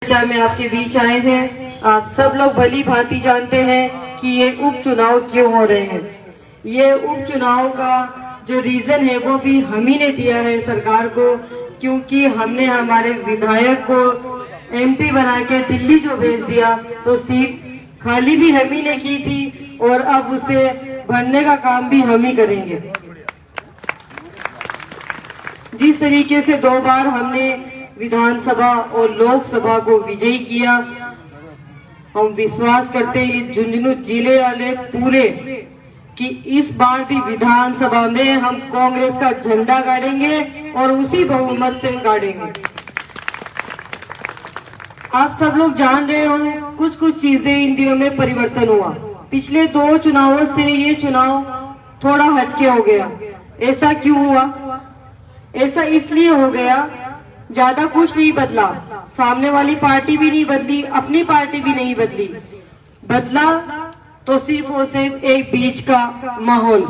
चर्चा में आपके बीच आए हैं। आप सब लोग भली भांति जानते हैं कि ये उपचुनाव क्यों हो रहे हैं। ये उपचुनाव का जो रीजन है वो भी हम ही ने दिया है सरकार को, क्योंकि हमने हमारे विधायक को एमपी बना के दिल्ली जो भेज दिया, तो सीट खाली भी हम ही ने की थी और अब उसे भरने का काम भी हम ही करेंगे। जिस तरीके से 2 बार हमने विधानसभा और लोकसभा को विजयी किया, हम विश्वास करते हैं झुंझुनू जिले वाले पूरे कि इस बार भी विधानसभा में हम कांग्रेस का झंडा गाड़ेंगे और उसी बहुमत से गाड़ेंगे। आप सब लोग जान रहे हो कुछ चीजें इन दिनों में परिवर्तन हुआ। पिछले 2 चुनावों से ये चुनाव थोड़ा हटके हो गया। ऐसा क्यों हुआ? ऐसा इसलिए हो गया, ज्यादा कुछ नहीं बदला, सामने वाली पार्टी भी नहीं बदली, अपनी पार्टी भी नहीं बदली, बदला तो सिर्फ और सिर्फ एक बीच का माहौल।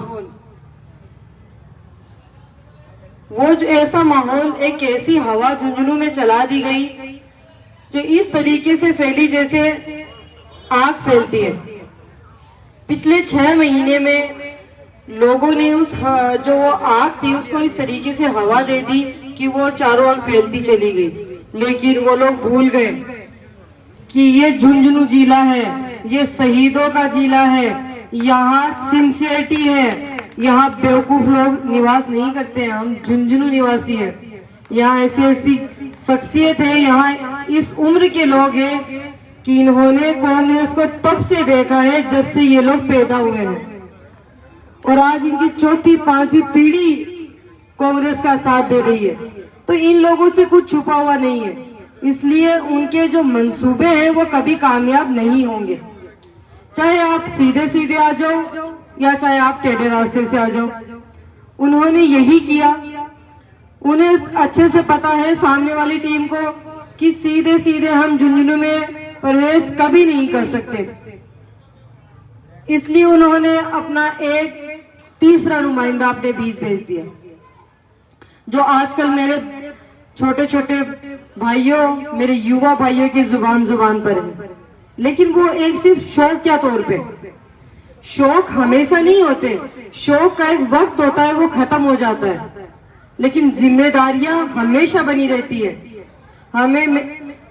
वो जो ऐसा माहौल, एक ऐसी हवा झुंझुनू में चला दी गई जो इस तरीके से फैली जैसे आग फैलती है। पिछले 6 महीने में लोगों ने उस जो वो आग थी उसको इस तरीके से हवा दे दी कि वो चारों ओर फैलती चली गई। लेकिन वो लोग भूल गए कि ये झुंझुनू जिला है, ये शहीदों का जिला है, यहाँ सिंसियरिटी है, यहाँ बेवकूफ लोग निवास नहीं करते हैं, हम झुंझुनू निवासी हैं। यहाँ ऐसी ऐसी शख्सियत है, यहाँ इस उम्र के लोग हैं कि इन्होंने कांग्रेस को तब से देखा है जब से ये लोग पैदा हुए हैं, और आज इनकी 4थी 5वीं पीढ़ी कांग्रेस का साथ दे रही है। तो इन लोगों से कुछ छुपा हुआ नहीं है, इसलिए उनके जो मंसूबे हैं वो कभी कामयाब नहीं होंगे। चाहे आप सीधे सीधे आ जाओ या चाहे आप टेढ़े रास्ते से आ जाओ, उन्होंने यही किया। उन्हें अच्छे से पता है सामने वाली टीम को कि सीधे सीधे हम झुंझुनू में प्रवेश कभी नहीं कर सकते, इसलिए उन्होंने अपना एक तीसरा नुमाइंदा अपने बीच भेज दिया, जो आजकल मेरे छोटे छोटे भाइयों, मेरे युवा भाइयों की जुबान पर है। लेकिन वो एक सिर्फ शौक के तौर पे, शौक हमेशा नहीं होते, शौक का एक वक्त होता है, वो खत्म हो जाता है, लेकिन जिम्मेदारियां हमेशा बनी रहती है। हमें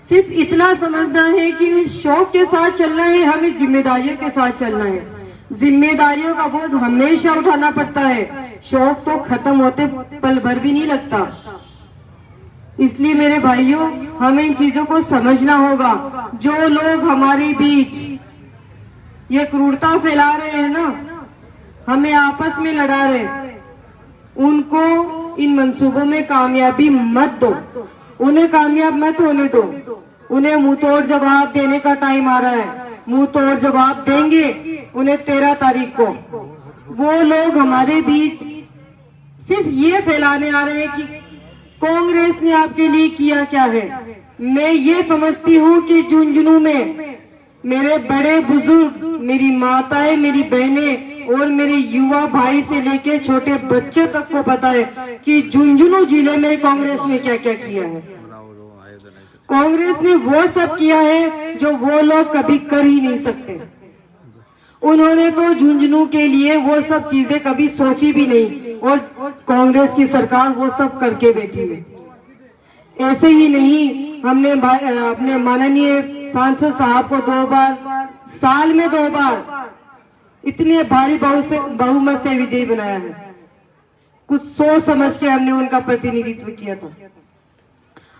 सिर्फ इतना समझना है कि इस शौक के साथ चलना है, हमें जिम्मेदारियों के साथ चलना है। जिम्मेदारियों का बोझ हमेशा उठाना पड़ता है, शौक तो खत्म होते पल भर भी नहीं लगता। इसलिए मेरे भाइयों, हमें इन चीजों को समझना होगा। जो लोग हमारे बीच ये क्रूरता फैला रहे हैं ना, हमें आपस में लड़ा रहे, उनको इन मंसूबों में कामयाबी मत दो, उन्हें कामयाब मत होने दो। उन्हें मुंह तोड़ जवाब देने का टाइम आ रहा है, मुंह तोड़ जवाब देंगे उन्हें 13 तारीख को। वो लोग हमारे बीच सिर्फ ये फैलाने आ रहे हैं कि कांग्रेस ने आपके लिए किया क्या है। मैं ये समझती हूँ कि झुंझुनू में मेरे बड़े बुजुर्ग, मेरी माताएं, मेरी बहनें और मेरे युवा भाई से लेके छोटे बच्चे तक को पता है कि झुंझुनू जिले में कांग्रेस ने क्या क्या किया है। कांग्रेस ने वो सब किया है जो वो लोग कभी कर ही नहीं सकते। उन्होंने तो झुंझुनू के लिए वो सब चीजें कभी सोची भी नहीं, और कांग्रेस की सरकार वो सब करके बैठी है। ऐसे ही नहीं, हमने अपने माननीय सांसद साहब को 2 बार, साल में 2 बार इतने भारी बहुमत से विजयी बनाया है। कुछ सोच समझ के हमने उनका प्रतिनिधित्व किया था,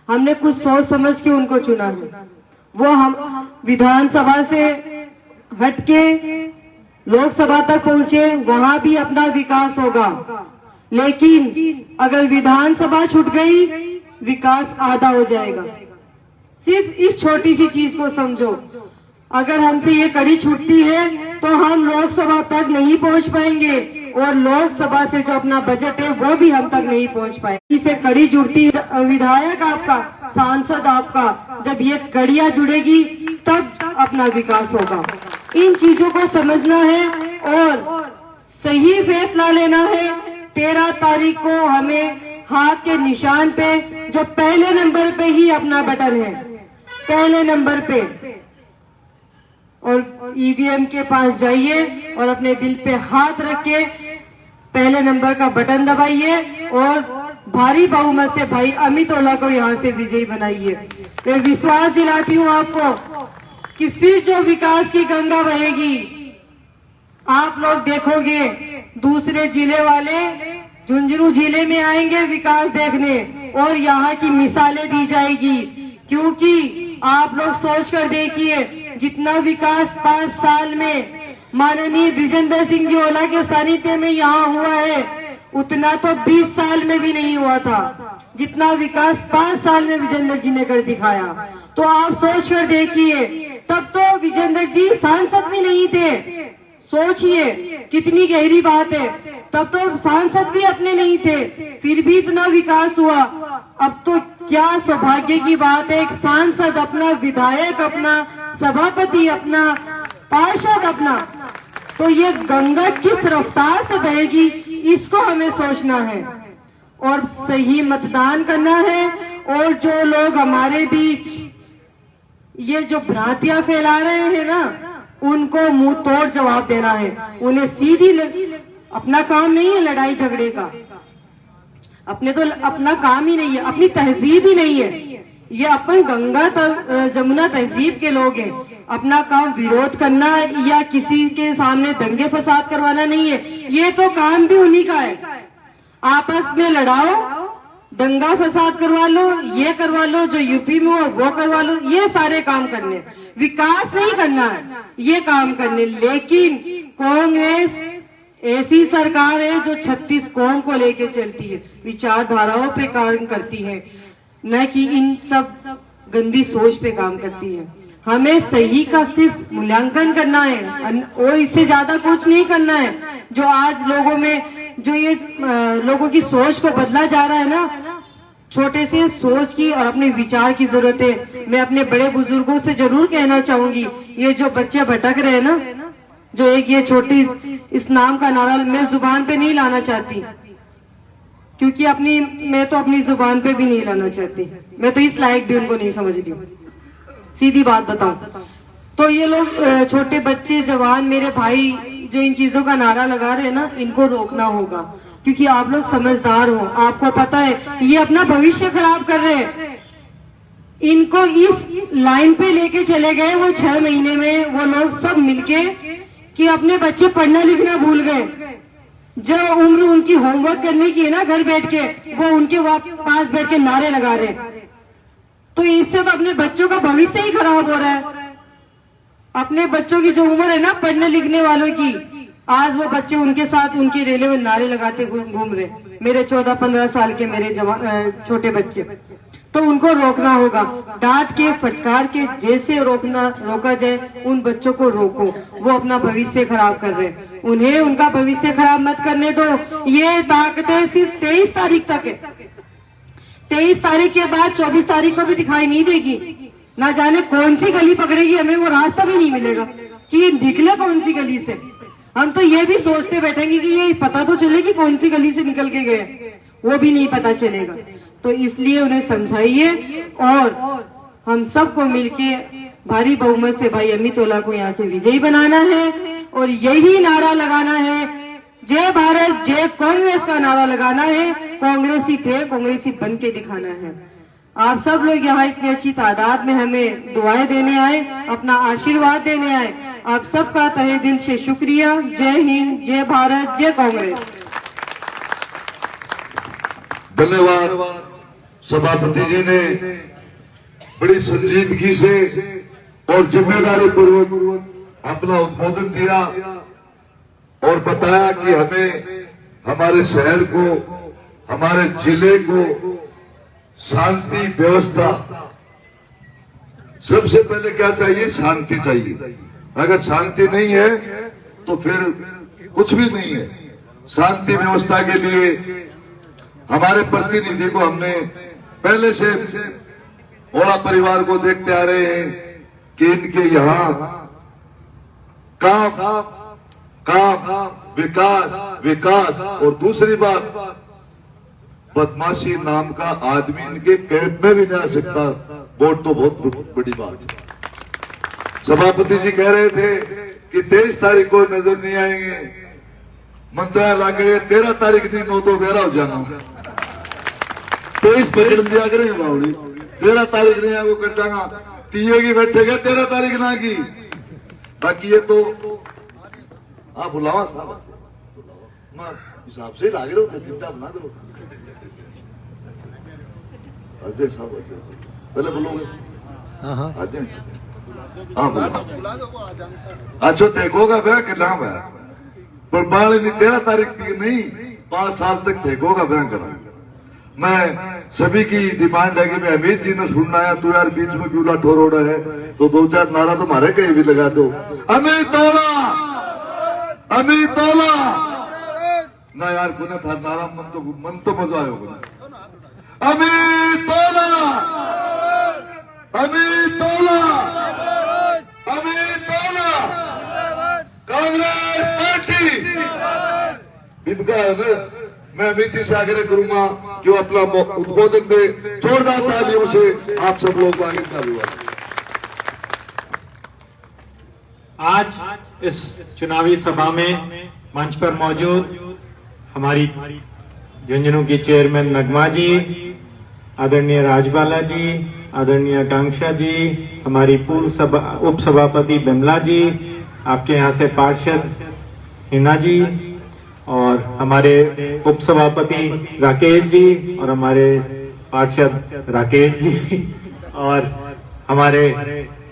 हमने कुछ सोच समझ के उनको चुना है। वो हम विधानसभा से हटके लोकसभा तक पहुंचे, वहां भी अपना विकास होगा, लेकिन अगर विधानसभा छूट गई, विकास आधा हो जाएगा। सिर्फ इस छोटी सी चीज को समझो, अगर हमसे ये कड़ी छूटती है तो हम लोकसभा तक नहीं पहुंच पाएंगे, और लोकसभा से जो अपना बजट है वो भी हम तक नहीं पहुंच पाएंगे। इसे कड़ी जुड़ती है, विधायक आपका, सांसद आपका, जब ये कड़ियां जुड़ेगी तब अपना विकास होगा। इन चीजों को समझना है और सही फैसला लेना है। 13 तारीख को हमें हाथ के निशान पे जो पहले नंबर पे ही अपना बटन है, पहले नंबर पे, और ईवीएम के पास जाइए और अपने दिल पे हाथ रख के पहले नंबर का बटन दबाइए और भारी बहुमत से भाई अमित ओला को यहाँ से विजयी बनाइए। मैं विश्वास दिलाती हूँ आपको कि फिर जो विकास की गंगा बहेगी, आप लोग देखोगे दूसरे जिले वाले झुंझुनू जिले में आएंगे विकास देखने और यहाँ की मिसालें दी जाएगी। क्योंकि आप लोग सोच कर देखिए, जितना विकास 5 साल में माननीय ब्रिजेंद्र सिंह जी ओला के सानिध्य में यहाँ हुआ है, उतना तो 20 साल में भी नहीं हुआ था। जितना विकास 5 साल में विजेंद्र जी ने कर दिखाया, तो आप सोच कर देखिए, तब तो विजेंद्र जी सांसद भी नहीं थे। सोचिए कितनी गहरी बात है, तब तो सांसद भी अपने नहीं थे, फिर भी इतना विकास हुआ। अब तो क्या सौभाग्य की बात है, एक सांसद अपना, विधायक अपना, सभापति अपना, पार्षद अपना, तो ये गंगा किस रफ्तार से बहेगी, इसको हमें सोचना है और सही मतदान करना है। और जो लोग हमारे बीच ये जो भ्रांतियां फैला रहे हैं ना, उनको मुंह तोड़ जवाब देना है। उन्हें सीधी अपना काम नहीं है लड़ाई झगड़े का, अपने तो अपना काम ही नहीं है, अपनी तहजीब ही नहीं है। ये अपन गंगा जमुना तहजीब के लोग हैं। अपना काम विरोध करना या किसी के सामने दंगे फसाद करवाना नहीं है, ये तो काम भी उन्हीं का है। आपस में लड़ाओ, दंगा फसाद करवा लो, ये करवा लो, जो यूपी में हो वो करवा लो, ये सारे काम करने, विकास नहीं करना है, ये काम करने। लेकिन कांग्रेस ऐसी सरकार है जो 36 कौम को लेके चलती है, विचारधाराओं पे काम करती है, न कि इन सब गंदी सोच पे काम करती है। हमें सही का सिर्फ मूल्यांकन करना है और इससे ज्यादा कुछ नहीं करना है। जो आज लोगों में जो ये लोगों की सोच को बदला जा रहा है ना, छोटे से सोच की और अपने विचार की जरूरत है। मैं अपने बड़े बुजुर्गों से जरूर कहना चाहूंगी, ये जो बच्चे भटक रहे हैं ना, जो एक ये छोटी इस नाम का नारा मैं जुबान पे नहीं लाना चाहती, क्योंकि मैं तो अपनी जुबान पे भी नहीं लाना चाहती, मैं तो इस लायक भी उनको नहीं समझती, सीधी बात बताऊं तो। ये लोग छोटे बच्चे, जवान, मेरे भाई जो इन चीजों का नारा लगा रहे हैं ना, इनको रोकना होगा, क्योंकि आप लोग समझदार हो, आपको पता है ये अपना भविष्य खराब कर रहे हैं। इनको इस लाइन पे लेके चले गए वो 6 महीने में, वो लोग सब मिलके कि अपने बच्चे पढ़ना लिखना भूल गए। जो उम्र उनकी होमवर्क करने की है ना घर बैठ के, वो उनके पास बैठ के नारे लगा रहे हैं। तो इससे तो अपने बच्चों का भविष्य ही खराब हो रहा है। अपने बच्चों की जो उम्र है ना पढ़ने लिखने वालों की, आज वो बच्चे उनके साथ उनकी रेले में नारे लगाते घूम रहे। मेरे 14-15 साल के मेरे छोटे बच्चे, तो उनको रोकना होगा, डांट के फटकार के जैसे रोका जाए उन बच्चों को रोको। वो अपना भविष्य खराब कर रहे, उन्हें उनका भविष्य खराब मत करने दो। ये ताकतें सिर्फ 23 तारीख तक है, 23 तारीख के बाद 24 तारीख को भी दिखाई नहीं देगी। ना जाने कौन सी गली पकड़ेगी, हमें वो रास्ता भी नहीं मिलेगा कि ये निकले कौन सी गली से। हम तो ये भी सोचते बैठेंगे कि ये पता तो चले कि कौन सी गली से निकल के गए, वो भी नहीं पता चलेगा। तो इसलिए उन्हें समझाइए और हम सबको मिलके भारी बहुमत से भाई अमित ओला को यहाँ से विजयी बनाना है और यही नारा लगाना है, जय भारत जय कांग्रेस का नारा लगाना है। कांग्रेसी थे, कांग्रेसी बन के दिखाना है। आप सब लोग यहाँ इतनी अच्छी तादाद में हमें दुआएं देने आए, अपना आशीर्वाद देने आए, आप सबका तहे दिल से शुक्रिया। जय हिंद, जय भारत, जय कांग्रेस। धन्यवाद। सभापति जी ने बड़ी संजीदगी से और जिम्मेदारी पूर्वक अपना उद्बोधन दिया और बताया कि हमें हमारे शहर को, हमारे जिले को शांति व्यवस्था, सबसे पहले क्या चाहिए, शांति चाहिए। अगर शांति नहीं है तो फिर कुछ भी नहीं है। शांति व्यवस्था के लिए हमारे प्रतिनिधि को हमने पहले से ओला परिवार को देखते आ रहे हैं कि इनके यहाँ काम विकास और दूसरी बात, बदमाशी नाम का आदमी इनके कैंप में भी नहीं आ सकता, वोट तो बहुत बड़ी बात है। सभापति जी कह रहे थे कि 23 तारीख को नजर नहीं आएंगे, मंत्रा ला गए 13 तारीख नहीं नो तो वेरा हो जाना, 23 पकड़ दिया करेंगे बाबू, 13 तारीख नहीं आगे कर जाना, तीये की बैठेगा 13 तारीख ना की। बाकी ये तो आप बुलावा साहब, मैं हिसाब से लागे रहो, चिंता बना करो। अध्यक्ष साहब पहले बोलोगे? अध्यक्ष हाँ अच्छा देखोगा भैया कि नाम है, पर बाल 13 तारीख की नहीं, 5 साल तक देखोगा भैया करा। मैं सभी की डिमांड है कि मैं अमित जी ने सुनना है, तू यार बीच में क्यों लाठो रोड़ा है, तो 2-4 नारा तो हमारे कहीं भी लगा दो, अमित तोला, अमित तोला ना यार, पुनः था नारा मन तो मजा आयो अमित तोला, अमित तोला, अमित तोला, कांग्रेस पार्टी इनका मैं अमित जी से आग्रह करूंगा कि वो अपना उद्बोधन में जोरदार तालियों से आप सब लोग आगे चालू है। आज इस चुनावी सभा में मंच पर मौजूद हमारी झुंझुनू की चेयरमैन नगमा जी, आदरणीय राजबाला जी, आदरणीय आकांक्षा जी, हमारी पूर्व उप सभापति बिमला जी, आपके यहाँ से पार्षद हिना जी, और हमारे उप सभापति राकेश जी, और हमारे पार्षद राकेश जी, और हमारे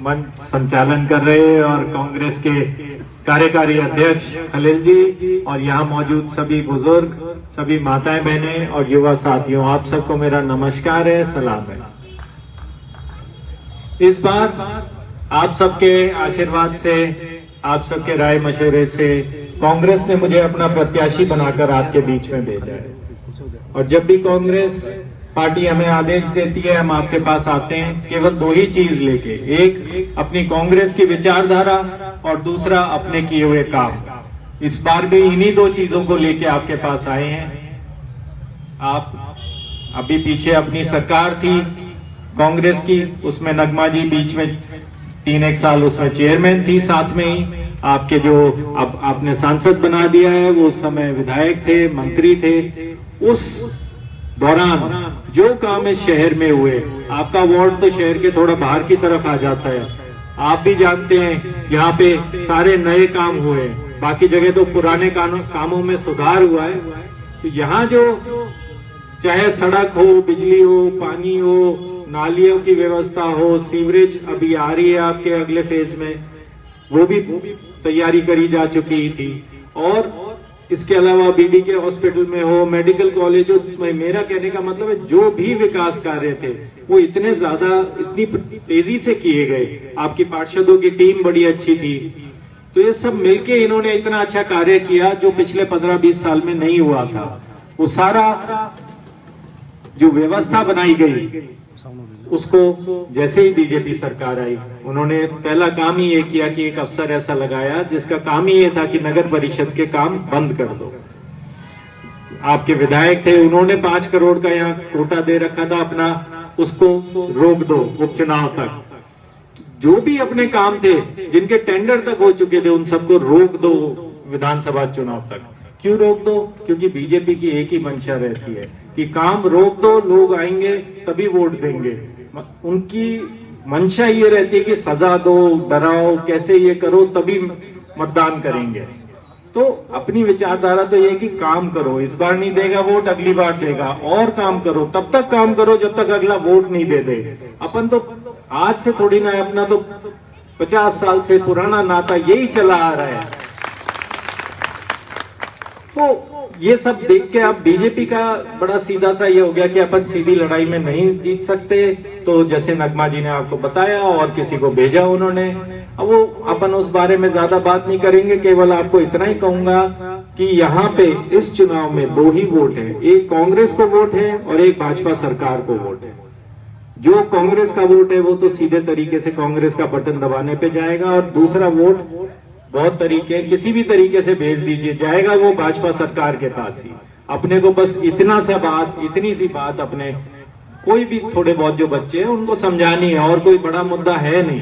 मंच संचालन कर रहे और कांग्रेस के कार्यकारी अध्यक्ष खलील जी, और यहाँ मौजूद सभी बुजुर्ग, सभी माताएं बहनें और युवा साथियों, आप सबको मेरा नमस्कार है, सलाम है। इस बार आप सबके आशीर्वाद से, आप सबके राय मशवरे से कांग्रेस ने मुझे अपना प्रत्याशी बनाकर आपके बीच में भेजा है। और जब भी कांग्रेस पार्टी हमें आदेश देती है, हम आपके पास आते हैं केवल 2 ही चीज लेके, एक अपनी कांग्रेस की विचारधारा और दूसरा अपने किए हुए काम। इस बार भी इन्हीं 2 चीजों को लेके आपके पास आए हैं। आप अभी पीछे अपनी सरकार थी कांग्रेस की, उसमें नगमा जी बीच में 3-1 साल उसमें चेयरमैन थी, साथ में ही आपके जो अब आपने सांसद बना दिया है, वो उस समय विधायक थे, मंत्री थे। उस दौरान जो काम इस शहर में हुए, आपका वार्ड तो शहर के थोड़ा बाहर की तरफ आ जाता है, आप भी जानते हैं यहाँ पे सारे नए काम हुए, बाकी जगह तो पुराने कामों में सुधार हुआ है। तो यहाँ जो चाहे सड़क हो, बिजली हो, पानी हो, नालियों की व्यवस्था हो, सीवरेज अभी आ रही है आपके अगले फेज में, वो भी तैयारी करी जा चुकी थी। और इसके अलावा बीडी के हॉस्पिटल में हो, मेडिकल कॉलेज हो, मेरा कहने का मतलब है जो भी विकास कार्य थे वो इतने ज्यादा, इतनी तेजी से किए गए। आपकी पार्षदों की टीम बड़ी अच्छी थी, तो ये सब मिलके इन्होंने इतना अच्छा कार्य किया जो पिछले 15-20 साल में नहीं हुआ था। वो सारा जो व्यवस्था बनाई गई, उसको जैसे ही बीजेपी सरकार आई, उन्होंने पहला काम ही ये किया कि एक अफसर ऐसा लगाया जिसका काम ही ये था कि नगर परिषद के काम बंद कर दो। आपके विधायक थे, उन्होंने 5 करोड़ का यहाँ कोटा दे रखा था अपना, उसको रोक दो उपचुनाव तक। जो भी अपने काम थे जिनके टेंडर तक हो चुके थे, उन सबको रोक दो विधानसभा चुनाव तक। क्यों रोक दो? क्योंकि बीजेपी की एक ही मंशा रहती है कि काम रोक दो, लोग आएंगे तभी वोट देंगे। उनकी मंशा ये रहती है कि सजा दो, डराओ, कैसे ये करो तभी मतदान करेंगे। तो अपनी विचारधारा तो ये कि काम करो, इस बार नहीं देगा वोट अगली बार देगा, और काम करो, तब तक काम करो जब तक अगला वोट नहीं दे दे। अपन तो आज से थोड़ी ना है, अपना तो 50 साल से पुराना नाता यही चला आ रहा है। तो ये सब देख के अब बीजेपी का बड़ा सीधा सा ये हो गया कि अपन सीधी लड़ाई में नहीं जीत सकते। तो जैसे नगमा जी ने आपको बताया और किसी को भेजा उन्होंने, अब वो अपन उस बारे में ज्यादा बात नहीं करेंगे। केवल आपको इतना ही कहूंगा कि यहाँ पे इस चुनाव में 2 ही वोट है, एक कांग्रेस को वोट है और एक भाजपा सरकार को वोट है। जो कांग्रेस का वोट है वो तो सीधे तरीके से कांग्रेस का बटन दबाने पे जाएगा, और दूसरा वोट बहुत तरीके, किसी भी तरीके से भेज दीजिए, जाएगा वो भाजपा सरकार के पास ही। अपने को बस इतनी सी बात अपने कोई भी थोड़े बहुत जो बच्चे हैं उनको समझानी है, और कोई बड़ा मुद्दा है नहीं।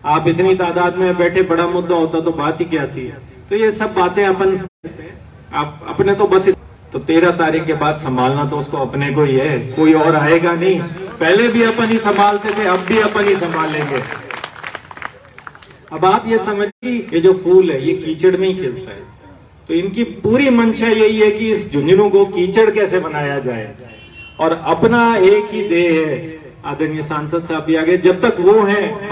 आप इतनी तादाद में बैठे, बड़ा मुद्दा होता तो बात ही क्या थी। तो ये सब बातें अपन आप अपने तो बस, तो 13 तारीख के बाद संभालना तो उसको अपने को ही है, कोई और आएगा नहीं। पहले भी अपन ही संभालते थे, अब भी अपन ही संभालेंगे। अब आप ये समझिए, ये जो फूल है ये कीचड़ में ही खिलता है, तो इनकी पूरी मंशा यही है कि इस झुंझुनू को कीचड़ कैसे बनाया जाए। और अपना एक ही देह है, आदरणीय सांसद साहब भी आगे, जब तक वो हैं,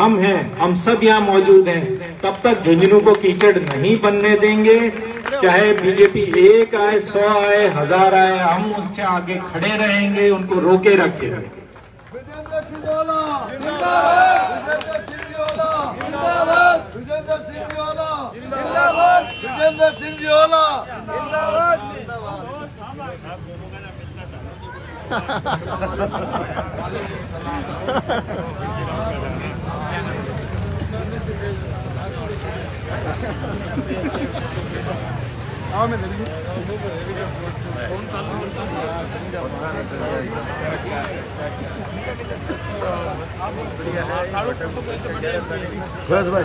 हम सब यहाँ मौजूद हैं, तब तक झुंझुनू को कीचड़ नहीं बनने देंगे। चाहे बीजेपी 1 आए, 100 आए, 1000 आए, हम उससे आगे खड़े रहेंगे, उनको रोके रखेंगे। विजेंद्र सिंधियाला जिंदाबाद, विजेंद्र सिंधियाला जिंदाबाद, विजेंद्र सिंधियाला जिंदाबाद, खर्च भाई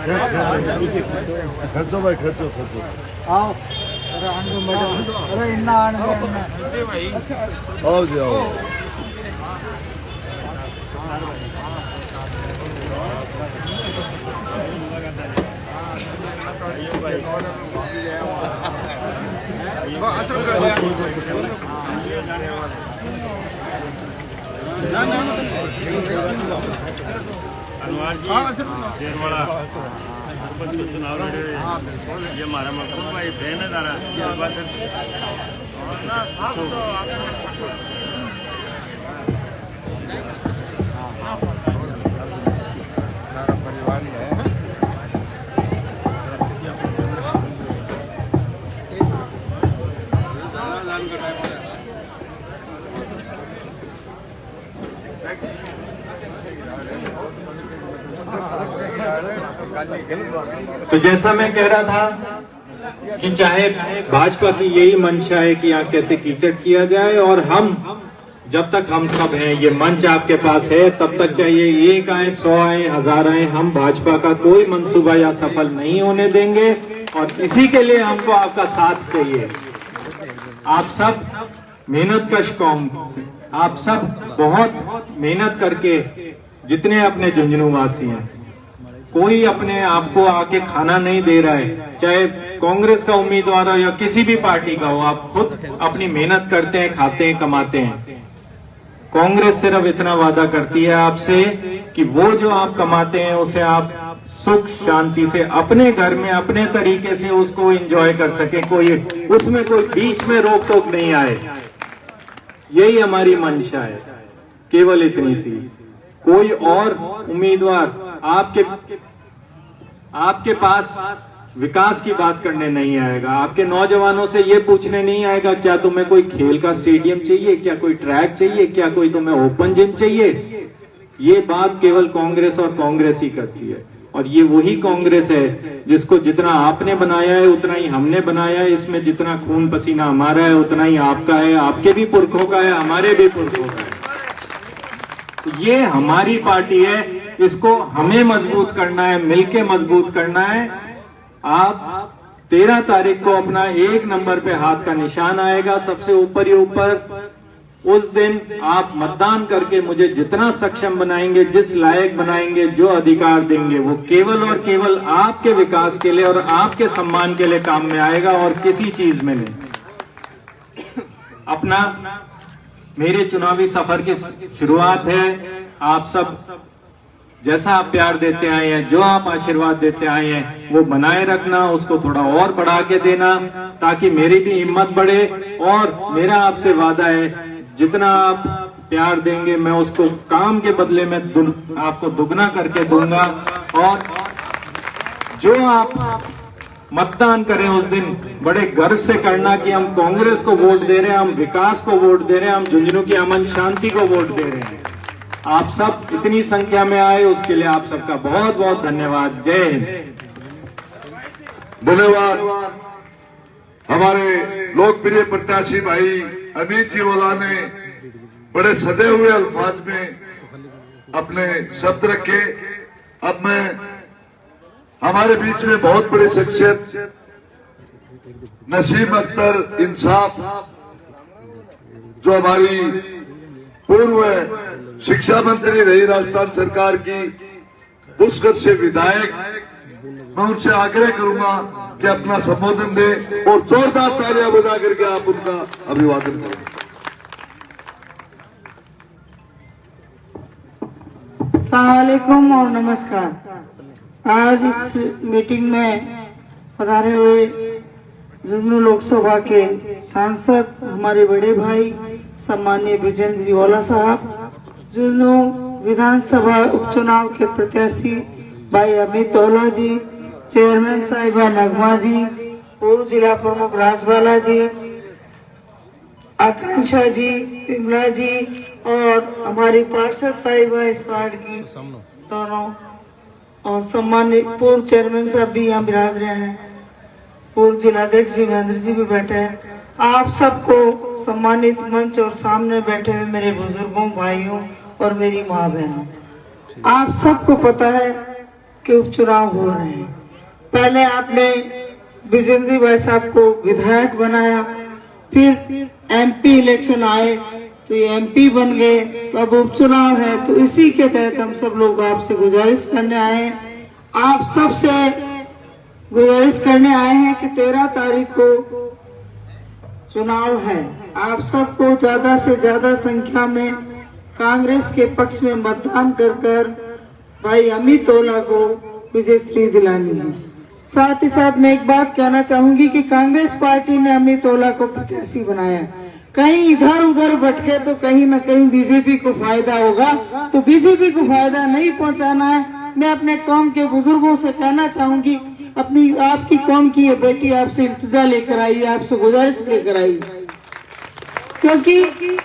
खर्चो भाई खर्चो आओ। अरे इन्ना आओ जी आओ। शेरवाड़ा चुनाव लड़े, ये हमारा मकसूद भाई बहन है तारा सारा परिवार ही है। तो जैसा मैं कह रहा था कि चाहे भाजपा की यही मंशा है कि यहाँ कैसे कीचड़ किया जाए, और हम जब तक हम सब हैं, ये मंच आपके पास है, तब तक चाहिए 1 आए, 100 आए, 1000 आए, हम भाजपा का कोई मंसूबा या सफल नहीं होने देंगे। और इसी के लिए हमको आपका साथ चाहिए। आप सब मेहनतकश कौम, आप सब बहुत मेहनत करके, जितने अपने झुंझुनू वासी हैं, कोई अपने आप को आके खाना नहीं दे रहा है, चाहे कांग्रेस का उम्मीदवार हो या किसी भी पार्टी का हो, आप खुद अपनी मेहनत करते हैं, खाते हैं, कमाते हैं। कांग्रेस सिर्फ इतना वादा करती है आपसे कि वो जो आप कमाते हैं उसे आप सुख शांति से अपने घर में अपने तरीके से उसको एंजॉय कर सके, कोई उसमें कोई बीच में रोक टोक नहीं आए। यही हमारी मंशा है, केवल इतनी सी। कोई और उम्मीदवार आपके पास विकास की बात करने नहीं आएगा, आपके नौजवानों से ये पूछने नहीं आएगा क्या तुम्हें कोई खेल का स्टेडियम चाहिए, क्या कोई ट्रैक चाहिए, क्या कोई तुम्हें ओपन जिम चाहिए। ये बात केवल कांग्रेस और कांग्रेस ही करती है, और ये वही कांग्रेस है जिसको जितना आपने बनाया है उतना ही हमने बनाया है। इसमें जितना खून पसीना हमारा है उतना ही आपका है, आपके भी पुरखों का है, हमारे भी पुरखों का है। तो ये हमारी पार्टी है, इसको हमें मजबूत करना है, मिलके मजबूत करना है। आप 13 तारीख को अपना 1 नंबर पे हाथ का निशान आएगा, सबसे ऊपर ही ऊपर। उस दिन आप मतदान करके मुझे जितना सक्षम बनाएंगे, जिस लायक बनाएंगे, जो अधिकार देंगे, वो केवल और केवल आपके विकास के लिए और आपके सम्मान के लिए काम में आएगा, और किसी चीज में नहीं। अपना मेरे चुनावी सफर की शुरुआत है। आप सब जैसा आप प्यार देते आए हैं, जो आप आशीर्वाद देते आए हैं, वो बनाए रखना, उसको थोड़ा और बढ़ा के देना, ताकि मेरी भी हिम्मत बढ़े। और मेरा आपसे वादा है, जितना आप प्यार देंगे मैं उसको काम के बदले में आपको दुगना करके दूंगा। और जो आप मतदान करें उस दिन बड़े गर्व से करना कि हम कांग्रेस को वोट दे रहे हैं, हम विकास को वोट दे रहे हैं, हम झुंझुनू की अमन शांति को वोट दे रहे हैं। आप सब इतनी संख्या में आए, उसके लिए आप सबका बहुत बहुत धन्यवाद। जय हिंद। धन्यवाद। हमारे लोकप्रिय प्रत्याशी भाई अमित जी ओला ने बड़े सदे हुए अल्फाज में अपने शब्द रखे। अब मैं हमारे बीच में बहुत बड़ी शख्सियत नसीम अख्तर इंसाफ, जो हमारी पूर्व शिक्षा मंत्री रही राजस्थान सरकार की, पुष्कर से विधायक, मैं उनसे आग्रह करूंगा कि अपना संबोधन दे और जोरदार तालियां बजा करके आप उनका अभिवादन करें। अस्सलामुअलैकुम और नमस्कार। आज इस मीटिंग में पधारे हुए झुंझुनू लोकसभा के सांसद हमारे बड़े भाई सम्माननीय विजेंद्र जी ओला साहब, झुंझुनू विधानसभा उपचुनाव के प्रत्याशी भाई अमित ओला जी, चेयरमैन साहिबा नगमा जी, पूर्व जिला प्रमुख राजबाला जी, आकांक्षा जी, पिमला जी और हमारी पार्षद साहिबा इस वार्ड की दोनों, और सम्मानित पूर्व चेयरमैन साहब भी यहाँ विराज रहे हैं, पूर्व जिलाध्यक्ष जी महेंद्र जी भी बैठे हैं। आप सबको सम्मानित मंच और सामने बैठे हुए मेरे बुजुर्गों, भाइयों और मेरी माँ बहनों, आप सबको पता है कि उपचुनाव हो रहे हैं। पहले आपने विजेंद्र भाई साहब को विधायक बनाया, फिर एमपी इलेक्शन आए तो ये एमपी बन गए, तो अब उपचुनाव है, तो इसी के तहत हम सब लोग आपसे गुजारिश करने आए हैं, आप सबसे गुजारिश करने आए हैं कि 13 तारीख को चुनाव है। आप सबको ज्यादा से ज्यादा संख्या में कांग्रेस के पक्ष में मतदान कर भाई अमित ओला को विजयश्री दिलानी है। साथ ही साथ मैं एक बात कहना चाहूंगी कि कांग्रेस पार्टी ने अमित ओला को प्रत्याशी बनाया, कहीं इधर उधर भटके तो कहीं न कहीं बीजेपी को फायदा होगा, तो बीजेपी को फायदा नहीं पहुंचाना है। मैं अपने कौम के बुजुर्गों से कहना चाहूंगी, अपनी आपकी कौम की ये बेटी आपसे इल्तिजा लेकर आई, आपसे गुजारिश लेकर आई, क्योंकि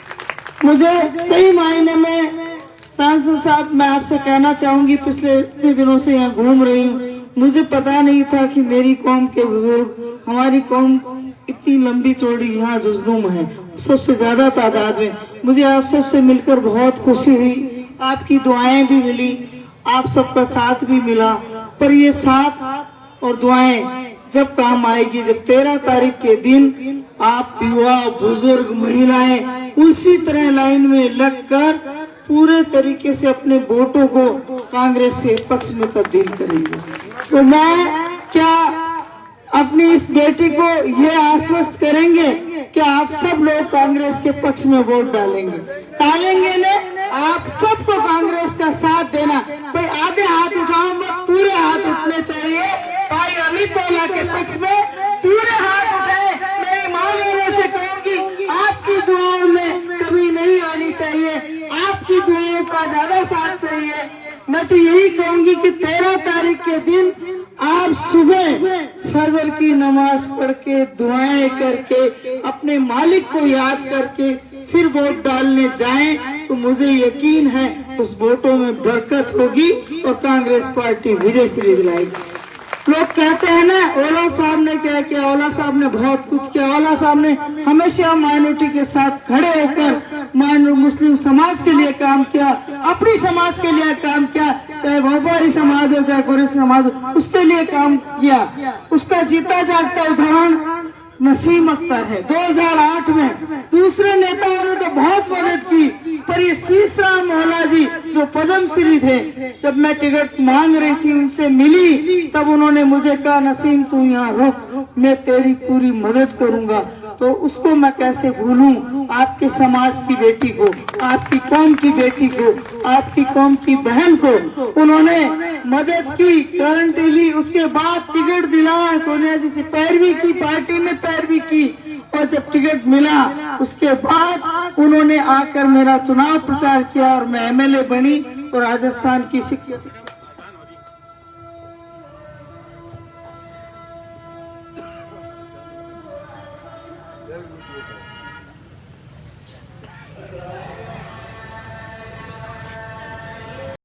मुझे सही मायने में सांसद साहब, मैं आपसे कहना चाहूंगी, पिछले इतने दिनों से यहाँ घूम रही हूँ, मुझे पता नहीं था कि मेरी कौम के बुजुर्ग, हमारी कौम इतनी लंबी चौड़ी यहाँ झुंझुनू में है, सबसे ज्यादा तादाद में। मुझे आप सबसे मिलकर बहुत खुशी हुई, आपकी दुआएं भी मिली, आप सबका साथ भी मिला, पर ये साथ और दुआएं जब काम आएगी, जब 13 तारीख के दिन आप युवा, बुजुर्ग, महिलाएं उसी तरह लाइन में लगकर पूरे तरीके से अपने वोटों को कांग्रेस के पक्ष में तब्दील करेंगे। तो मैं क्या अपनी इस बेटी को ये आश्वस्त करेंगे कि आप सब लोग कांग्रेस के पक्ष में वोट डालेंगे ने आप सबको कांग्रेस का साथ देना। भाई आधे हाथ उठाओ मत, पूरे हाथ उठने चाहिए। भाई अमित ओला के पक्ष में पूरे हाथ उठाए। मेरी माँ मेरे से कहूंगी, आपकी दुआओं में कमी नहीं आनी चाहिए, आपकी दुआओं का ज्यादा साथ चाहिए। मैं तो यही कहूंगी कि 13 तारीख के दिन आप सुबह फजर की नमाज पढ़ के, दुआएं करके, अपने मालिक को याद करके फिर वोट डालने जाएं, तो मुझे यकीन है उस वोटों में बरकत होगी और कांग्रेस पार्टी विजयश्री दिलाएगी। लोग कहते हैं ना, ओला साहब ने क्या किया, ओला साहब ने बहुत कुछ किया। ओला साहब ने हमेशा माइनॉरिटी के साथ खड़े होकर मुस्लिम समाज के लिए काम किया, अपनी समाज के लिए काम किया, चाहे व्यापारी समाज हो चाहे कोई समाज हो, उसके लिए काम किया। उसका जीता जागता उदाहरण नसीम अख्तर है। 2008 में दूसरे नेताओं ने तो बहुत मदद की, पर ये शीशराम ओला जी जो पद्म श्री थे, जब मैं टिकट मांग रही थी उनसे मिली, तब उन्होंने मुझे कहा, नसीम तू यहाँ रुक, मैं तेरी पूरी मदद करूंगा। तो उसको मैं कैसे भूलूं, आपके समाज की बेटी को, आपकी कौम की बेटी को, आपकी कौम की बहन को उन्होंने मदद की, गारंटी ली, उसके बाद टिकट दिलाया, सोनिया जी से पैरवी की, पार्टी में पैरवी की, और जब टिकट मिला उसके बाद उन्होंने आकर मेरा चुनाव प्रचार किया और मैं एमएलए बनी और राजस्थान की शिक्षा